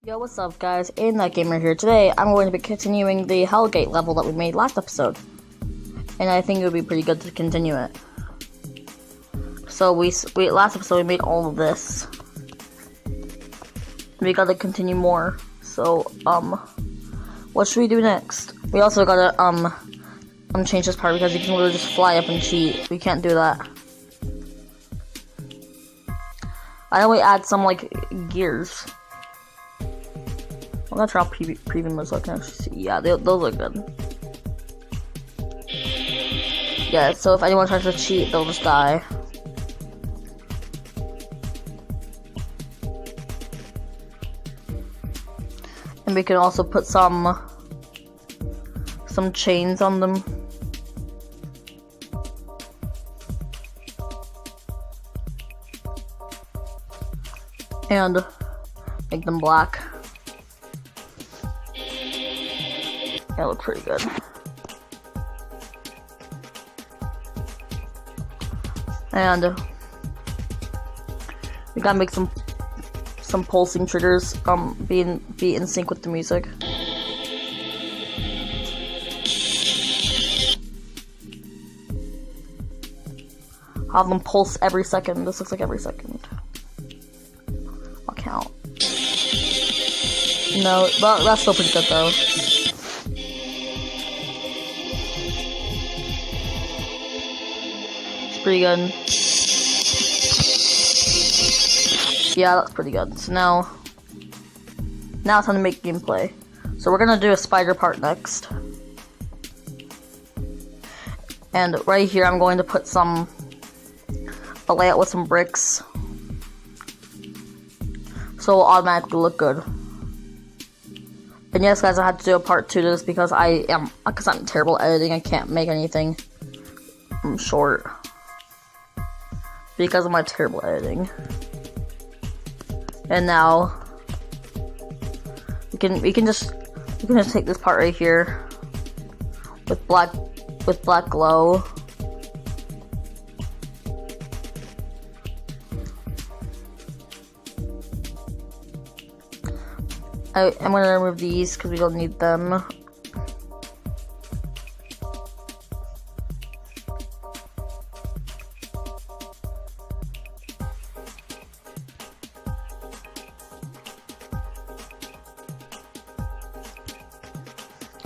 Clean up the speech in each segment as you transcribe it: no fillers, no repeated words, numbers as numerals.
Yo, what's up guys, AimThatGamer here. Today, I'm going to be continuing the Hellgate level that we made last episode. And I think it would be pretty good to continue it. So last episode we made all of this. We gotta continue more. So, what should we do next? We also gotta, change this part because you can literally just fly up and cheat. We can't do that. I know we add some, gears. I'm gonna try out preview mode so I can actually see. Yeah, those look good. Yeah, so if anyone tries to cheat, they'll just die. And we can also put some chains on them. And make them black. That looks pretty good. And we gotta make some pulsing triggers be in sync with the music. Have them pulse every second. This looks like every second. I'll count. No, that's still pretty good though. Pretty good. Yeah, that's pretty good. So now it's time to make gameplay. So we're gonna do a spider part next. And right here I'm going to put a layout with some bricks. So it'll automatically look good. And yes guys, I had to do a part 2 to this because I'm terrible at editing. I can't make anything short. Because of my terrible editing. And now we can just take this part right here with black glow. I'm gonna remove these because we don't need them.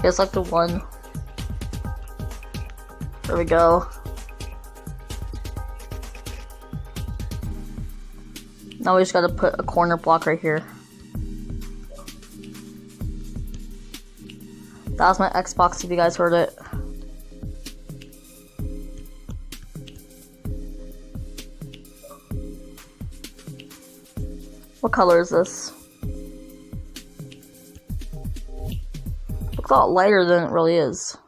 Select the one. There we go. Now we just gotta put a corner block right here. That was my Xbox if you guys heard it. What color is this? Looks a lot lighter than it really is.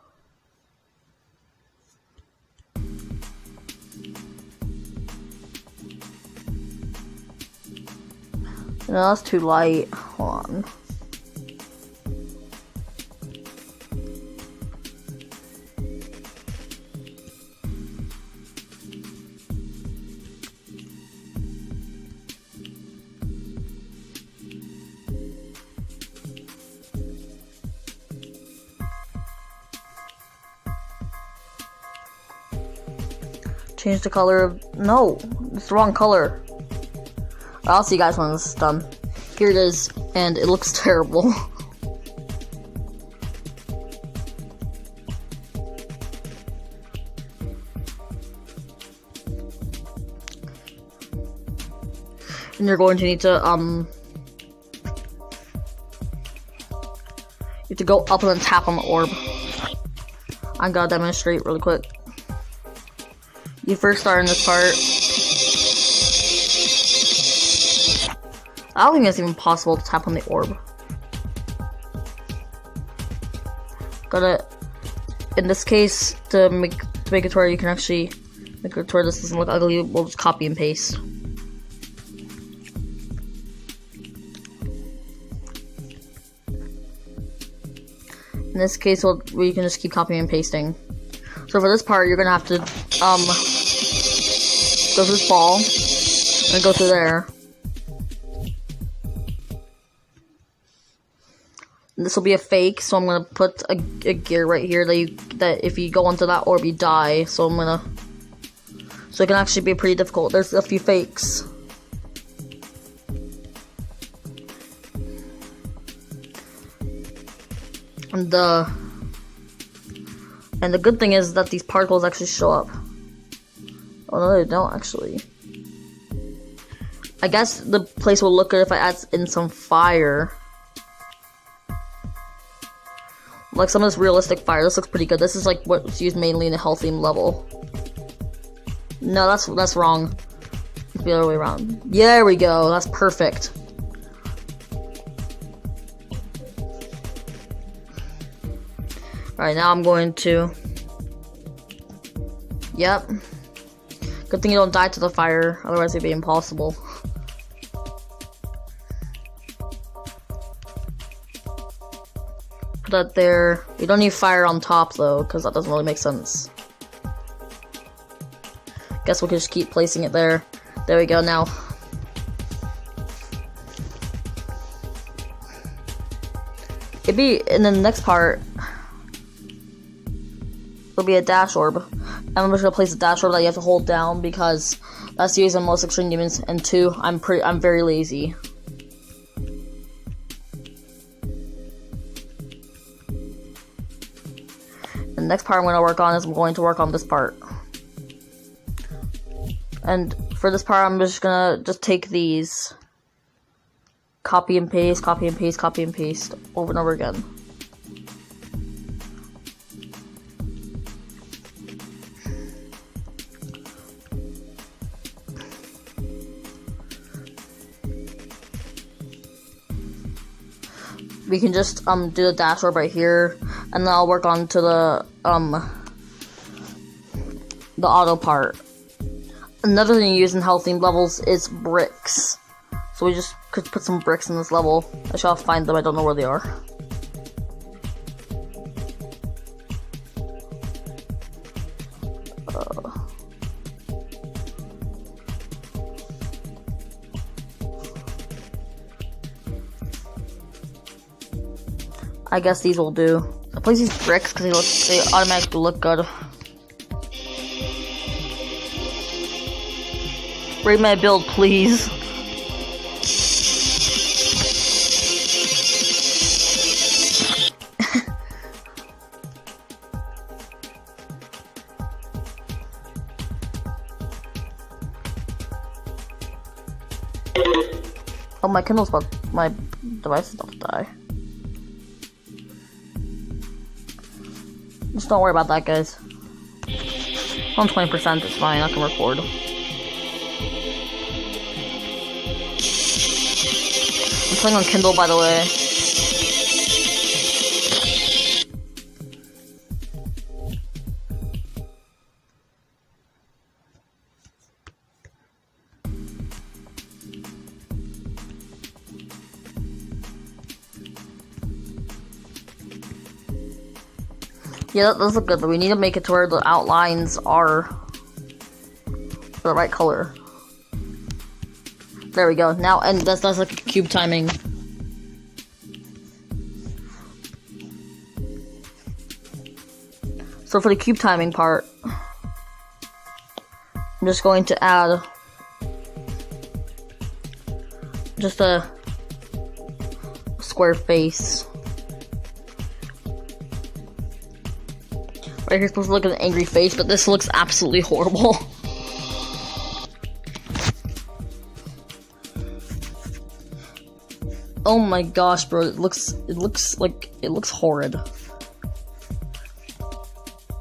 No, that's too light. Hold on. Change the color of... No! It's the wrong color. I'll see you guys when this is done. Here it is, and it looks terrible. And you're going to need to, you have to go up and then tap on the orb. I'm gonna demonstrate really quick. You first start in this part. I don't think it's even possible to tap on the orb. In this case, to make it to where you can actually make it to where this doesn't look ugly, we'll just copy and paste. In this case, we can just keep copying and pasting. So for this part, you're gonna have to go through this ball and go through there. This will be a fake, so I'm gonna put a gear right here that if you go into that orb, you die. So so it can actually be pretty difficult. There's a few fakes. And the good thing is that these particles actually show up. Oh no, they don't actually. I guess the place will look good if I add in some fire. Like some of this realistic fire. This looks pretty good. This is like what's used mainly in the Hell theme level. No, that's wrong. It's the other way around. Yeah, there we go. That's perfect. Alright, now I'm going to... Yep. Good thing you don't die to the fire, otherwise it'd be impossible. Put that there. We don't need fire on top though, because that doesn't really make sense. Guess we can just keep placing it there. There we go now. It'd be in the next part. It'll be a dash orb. I'm just gonna place a dash orb that you have to hold down because that's used in most extreme demons. And 2, I'm very lazy. The next part I'm going to work on is I'm going to work on this part. And for this part I'm just gonna take these, copy and paste, copy and paste, copy and paste over and over again. We can just do the dash orb right here, and then I'll work on to the auto part. Another thing you use in Hell themed levels is bricks. So we just could put some bricks in this level. I shall find them, I don't know where they are. I guess these will do. I place these bricks because they automatically look good. Rate my build, please. Oh, my Kindle's about, my device is about to die. Just don't worry about that, guys. On 20%, it's fine, I can record. I'm playing on Kindle, by the way. Yeah, that does look good, but we need to make it to where the outlines are the right color. There we go. Now, and that's like a cube timing. So for the cube timing part, I'm just going to add just a square face. Right here, supposed to look at an angry face, but this looks absolutely horrible. Oh my gosh, bro! It looks horrid.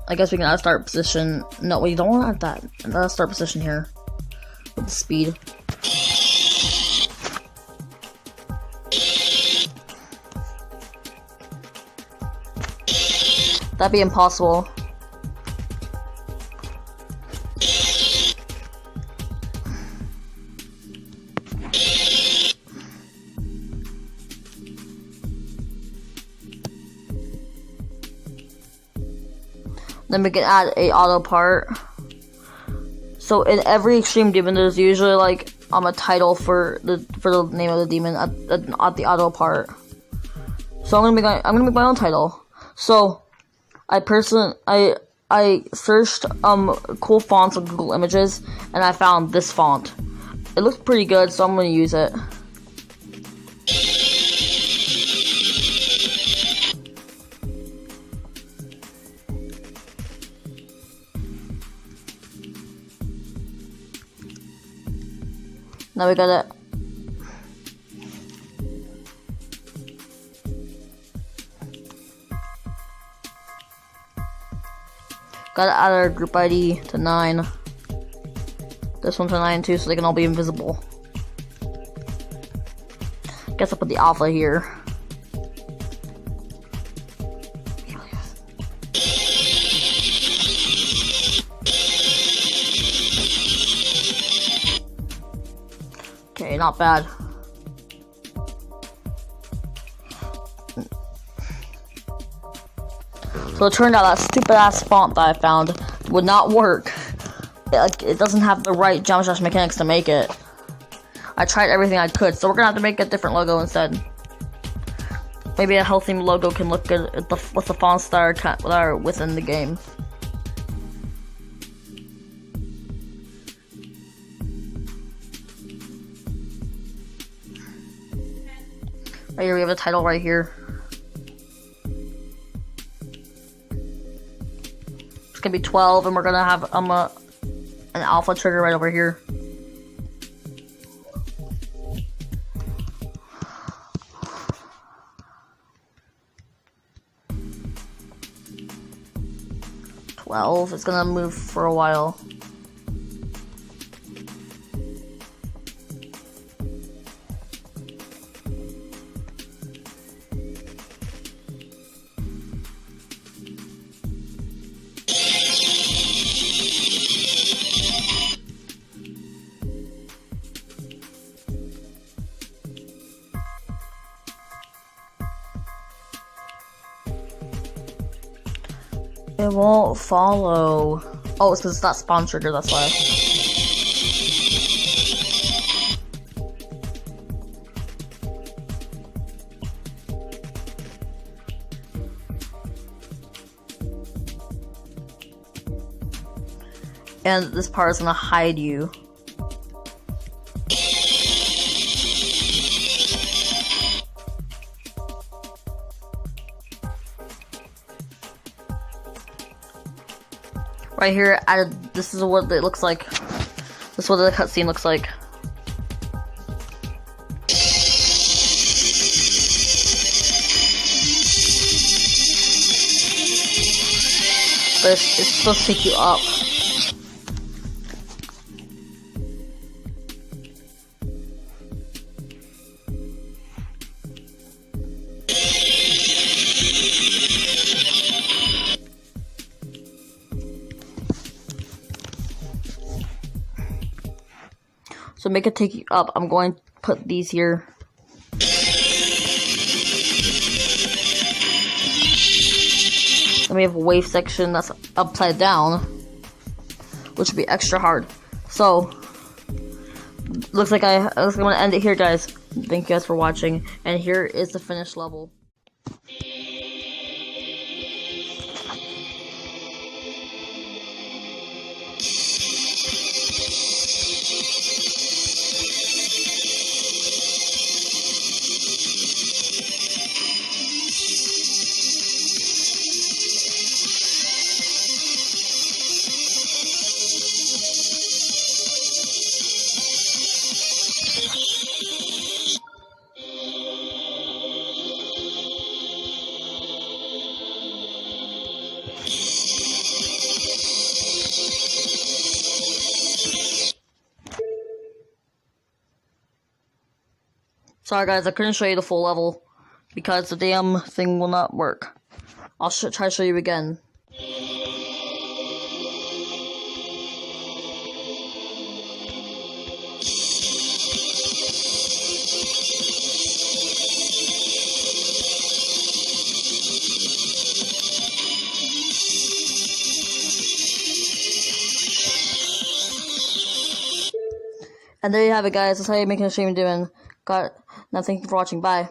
I guess we can add a start position. No, we don't want to add that. Add a start position here with the speed. That'd be impossible. Then we can add a auto part. So in every extreme demon, there's usually like a title for the name of the demon at the auto part. So I'm gonna make my own title. So I searched cool fonts on Google Images, and I found this font. It looks pretty good, so I'm gonna use it. Now we gotta add our group ID to 9. This one to 9 too, so they can all be invisible. Guess I'll put the alpha here. Okay, not bad. So it turned out that stupid ass font that I found would not work. It doesn't have the right Geometry mechanics to make it. I tried everything I could, so we're gonna have to make a different logo instead. Maybe a healthy logo can look good with the fonts that are within the game. Right here we have a title right here. It's gonna be 12, and we're gonna have an alpha trigger right over here. It's gonna move for a while. It won't follow. Oh, it's because it's not spawn trigger, that's why. And this part is gonna hide you. Right here, this is what it looks like. This is what the cutscene looks like. But it's supposed to take you up. So make it take you up. I'm going to put these here. Then we have a wave section that's upside down, which would be extra hard. So looks like I'm gonna end it here, guys. Thank you guys for watching, and here is the finished level. Sorry guys, I couldn't show you the full level because the damn thing will not work. I'll try to show you again. And there you have it, guys. That's how you make a stream doing. Now thank you for watching. Bye.